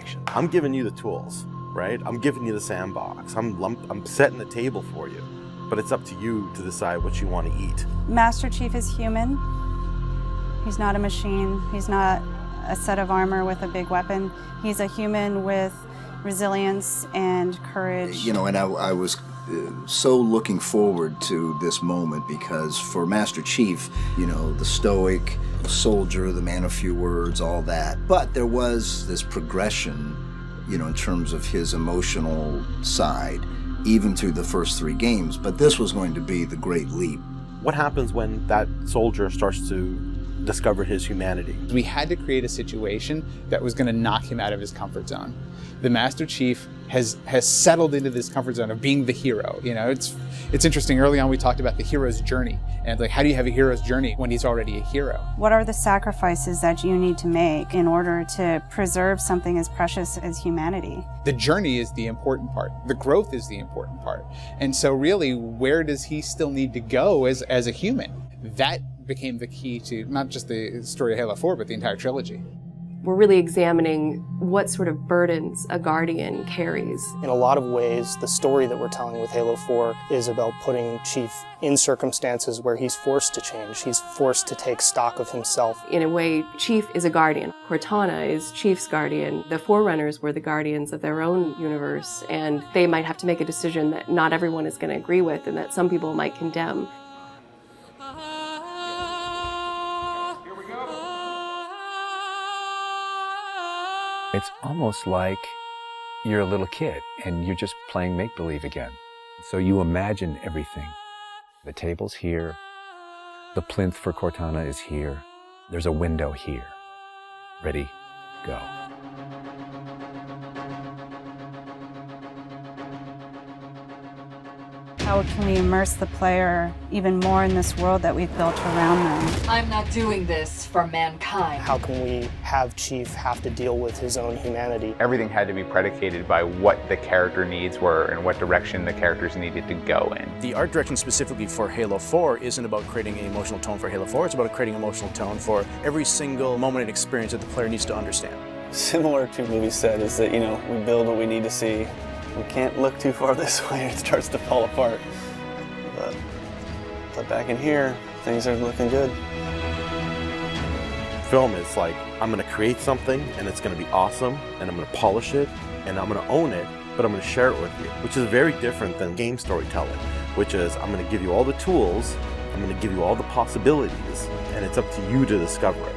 action. I'm giving you the tools, right? I'm giving you the sandbox. I'm setting the table for you, but it's up to you to decide what you want to eat. Master Chief is human. He's not a machine. He's not a set of armor with a big weapon. He's a human with resilience and courage. You know, and I was so looking forward to this moment because for Master Chief, you know, the stoic soldier, the man of few words, all that. But there was this progression, you know, in terms of his emotional side, even through the first 3 games. But this was going to be the great leap. What happens when that soldier starts to discover his humanity? We had to create a situation that was going to knock him out of his comfort zone. The Master Chief has settled into this comfort zone of being the hero. You know, it's interesting. Early on, we talked about the hero's journey, and like, how do you have a hero's journey when he's already a hero? What are the sacrifices that you need to make in order to preserve something as precious as humanity? The journey is the important part. The growth is the important part. And so really, where does he still need to go as a human? That became the key to not just the story of Halo 4, but the entire trilogy. We're really examining what sort of burdens a Guardian carries. In a lot of ways, the story that we're telling with Halo 4 is about putting Chief in circumstances where he's forced to change. He's forced to take stock of himself. In a way, Chief is a Guardian. Cortana is Chief's Guardian. The Forerunners were the Guardians of their own universe, and they might have to make a decision that not everyone is going to agree with and that some people might condemn. It's almost like you're a little kid and you're just playing make-believe again. So you imagine everything. The table's here. The plinth for Cortana is here. There's a window here. Ready, go. How can we immerse the player even more in this world that we've built around them? I'm not doing this for mankind. How can we have Chief have to deal with his own humanity? Everything had to be predicated by what the character needs were and what direction the characters needed to go in. The art direction specifically for Halo 4 isn't about creating an emotional tone for Halo 4, it's about creating an emotional tone for every single moment and experience that the player needs to understand. Similar to what we said is that, you know, we build what we need to see. We can't look too far this way, it starts to fall apart. But back in here, things are looking good. Film is like, I'm going to create something and it's going to be awesome and I'm going to polish it and I'm going to own it, but I'm going to share it with you, which is very different than game storytelling, which is I'm going to give you all the tools, I'm going to give you all the possibilities, and it's up to you to discover it.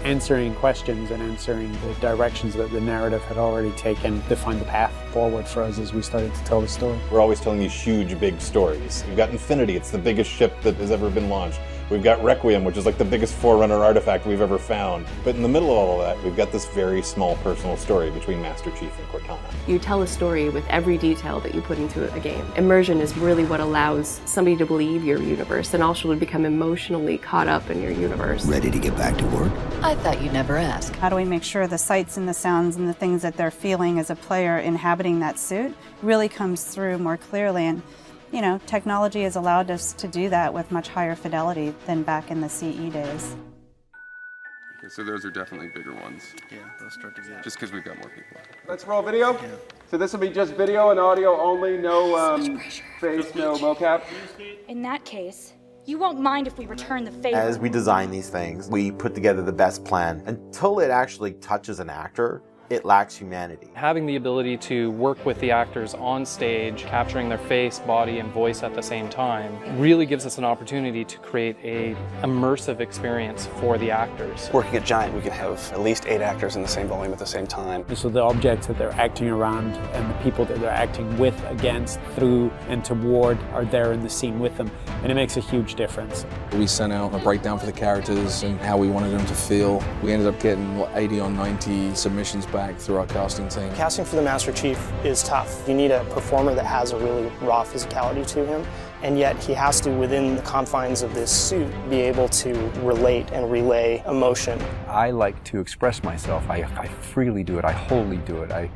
Answering questions and answering the directions that the narrative had already taken defined the path forward for us as we started to tell the story. We're always telling these huge, big stories. We've got Infinity, it's the biggest ship that has ever been launched. We've got Requiem, which is like the biggest Forerunner artifact we've ever found. But in the middle of all of that, we've got this very small personal story between Master Chief and Cortana. You tell a story with every detail that you put into a game. Immersion is really what allows somebody to believe your universe and also to become emotionally caught up in your universe. Ready to get back to work? I thought you'd never ask. How do we make sure the sights and the sounds and the things that they're feeling as a player inhabiting that suit really comes through more clearly? And you know, technology has allowed us to do that with much higher fidelity than back in the CE days. Okay, so those are definitely bigger ones. Yeah, those start to get... Just because we've got more people. Let's roll video. Yeah. So this will be just video and audio only, no face, no mocap. In that case, you won't mind if we return the favor. As we design these things, we put together the best plan. Until it actually touches an actor, it lacks humanity. Having the ability to work with the actors on stage, capturing their face, body, and voice at the same time, really gives us an opportunity to create an immersive experience for the actors. Working at Giant, we can have at least 8 actors in the same volume at the same time. So the objects that they're acting around and the people that they're acting with, against, through, and toward are there in the scene with them, and it makes a huge difference. We sent out a breakdown for the characters and how we wanted them to feel. We ended up getting 80 or 90 submissions back through our casting team. Casting for the Master Chief is tough. You need a performer that has a really raw physicality to him, and yet he has to, within the confines of this suit, be able to relate and relay emotion. I like to express myself. I freely do it. I wholly do it. I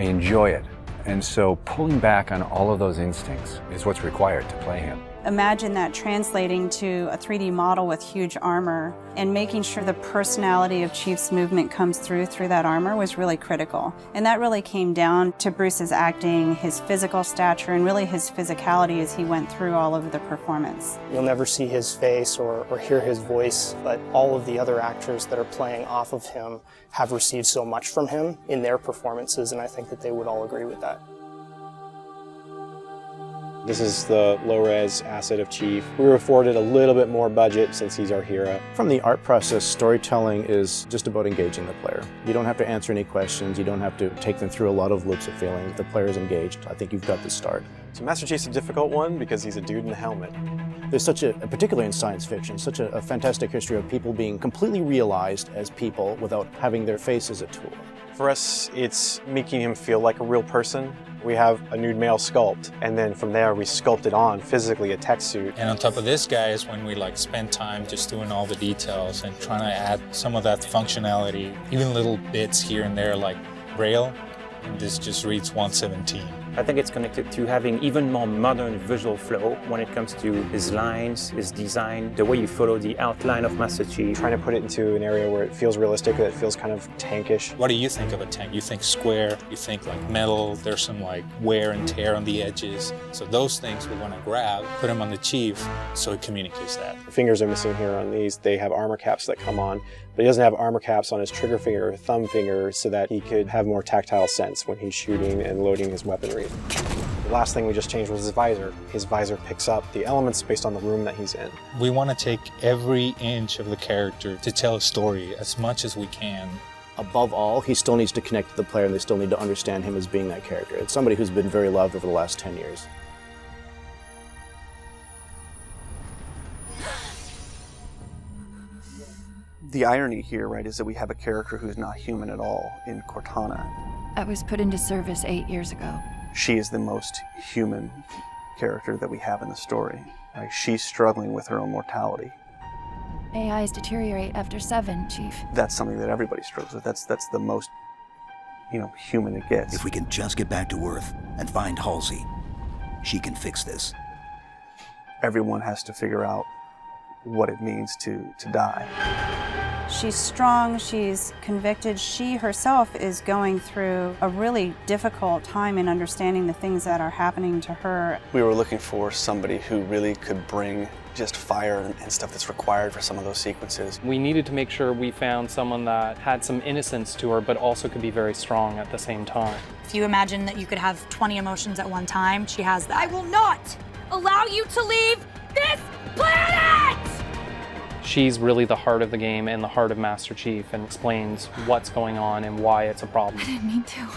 enjoy it. And so pulling back on all of those instincts is what's required to play him. Imagine that translating to a 3D model with huge armor and making sure the personality of Chief's movement comes through that armor was really critical. And that really came down to Bruce's acting, his physical stature, and really his physicality as he went through all of the performance. You'll never see his face or hear his voice, but all of the other actors that are playing off of him have received so much from him in their performances, and I think that they would all agree with that. This is the low-res asset of Chief. We were afforded a little bit more budget since he's our hero. From the art process, storytelling is just about engaging the player. You don't have to answer any questions. You don't have to take them through a lot of loops of feeling. The player's engaged. I think you've got the start. So Master Chief's a difficult one because he's a dude in a helmet. There's such a, particularly in science fiction, such a fantastic history of people being completely realized as people without having their face as a tool. For us, it's making him feel like a real person. We have a nude male sculpt, and then from there we sculpt it on physically, a tech suit. And on top of this, guys, when we spend time just doing all the details and trying to add some of that functionality, even little bits here and there like Braille, and this just reads 117. I think it's connected to having even more modern visual flow when it comes to his lines, his design, the way you follow the outline of Master Chief. Trying to put it into an area where it feels realistic, that it feels kind of tankish. What do you think of a tank? You think square, you think metal, there's some wear and tear on the edges. So those things we want to grab, put them on the Chief so it communicates that. The fingers are missing here on these. They have armor caps that come on, but he doesn't have armor caps on his trigger finger or thumb finger so that he could have more tactile sense when he's shooting and loading his weaponry. The last thing we just changed was his visor. His visor picks up the elements based on the room that he's in. We want to take every inch of the character to tell a story as much as we can. Above all, he still needs to connect to the player, and they still need to understand him as being that character. It's somebody who's been very loved over the last 10 years. The irony here, right, is that we have a character who's not human at all in Cortana. I was put into service 8 years ago. She is the most human character that we have in the story. Right? She's struggling with her own mortality. AIs deteriorate after 7, Chief. That's something that everybody struggles with. That's the most, human it gets. If we can just get back to Earth and find Halsey, she can fix this. Everyone has to figure out what it means to die. She's strong, she's convicted. She herself is going through a really difficult time in understanding the things that are happening to her. We were looking for somebody who really could bring just fire and stuff that's required for some of those sequences. We needed to make sure we found someone that had some innocence to her, but also could be very strong at the same time. If you imagine that you could have 20 emotions at one time, she has that. I will not allow you to leave this planet! She's really the heart of the game and the heart of Master Chief, and explains what's going on and why it's a problem. I didn't mean to.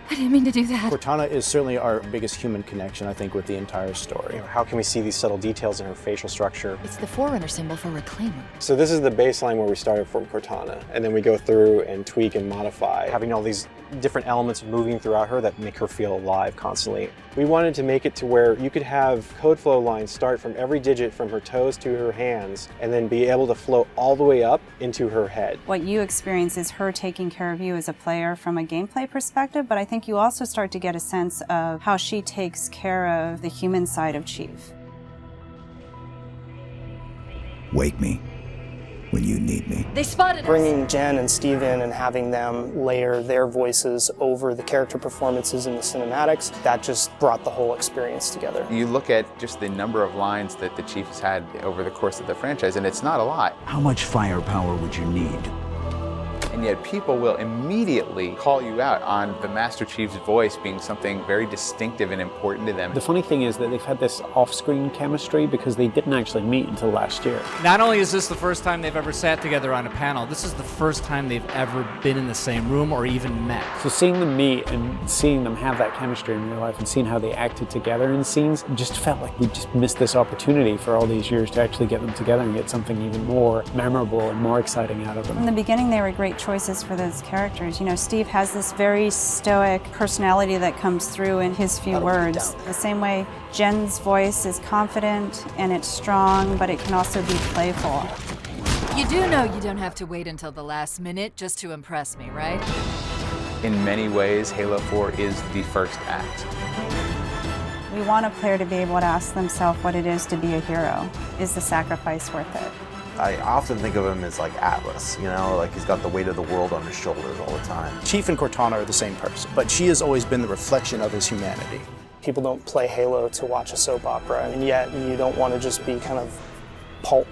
I didn't mean to do that. Cortana is certainly our biggest human connection, I think, with the entire story. How can we see these subtle details in her facial structure? It's the Forerunner symbol for Reclaimer. So this is the baseline where we started from Cortana, and then we go through and tweak and modify, having all these different elements moving throughout her that make her feel alive constantly. We wanted to make it to where you could have code flow lines start from every digit from her toes to her hands, and then be able to flow all the way up into her head. What you experience is her taking care of you as a player from a gameplay perspective, but I think you also start to get a sense of how she takes care of the human side of Chief. Wake me when you need me. They spotted us! Bringing Jen and Steve in and having them layer their voices over the character performances in the cinematics, that just brought the whole experience together. You look at just the number of lines that the Chief has had over the course of the franchise, and it's not a lot. How much firepower would you need? And yet people will immediately call you out on the Master Chief's voice being something very distinctive and important to them. The funny thing is that they've had this off-screen chemistry because they didn't actually meet until last year. Not only is this the first time they've ever sat together on a panel, this is the first time they've ever been in the same room or even met. So seeing them meet and seeing them have that chemistry in real life and seeing how they acted together in scenes, just felt like we just missed this opportunity for all these years to actually get them together and get something even more memorable and more exciting out of them. In the beginning, they were great choices for those characters. Steve has this very stoic personality that comes through in his few words. The same way Jen's voice is confident and it's strong, but it can also be playful. You do know you don't have to wait until the last minute just to impress me, right? In many ways, Halo 4 is the first act. We want a player to be able to ask themselves what it is to be a hero. Is the sacrifice worth it? I often think of him as like Atlas, you know, like he's got the weight of the world on his shoulders all the time. Chief and Cortana are the same person, but she has always been the reflection of his humanity. People don't play Halo to watch a soap opera, and yet you don't want to just be kind of pulp.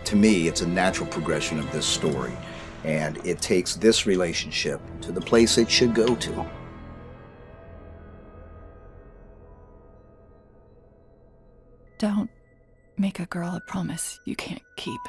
To me, it's a natural progression of this story, and it takes this relationship to the place it should go to. Don't make a girl a promise you can't keep.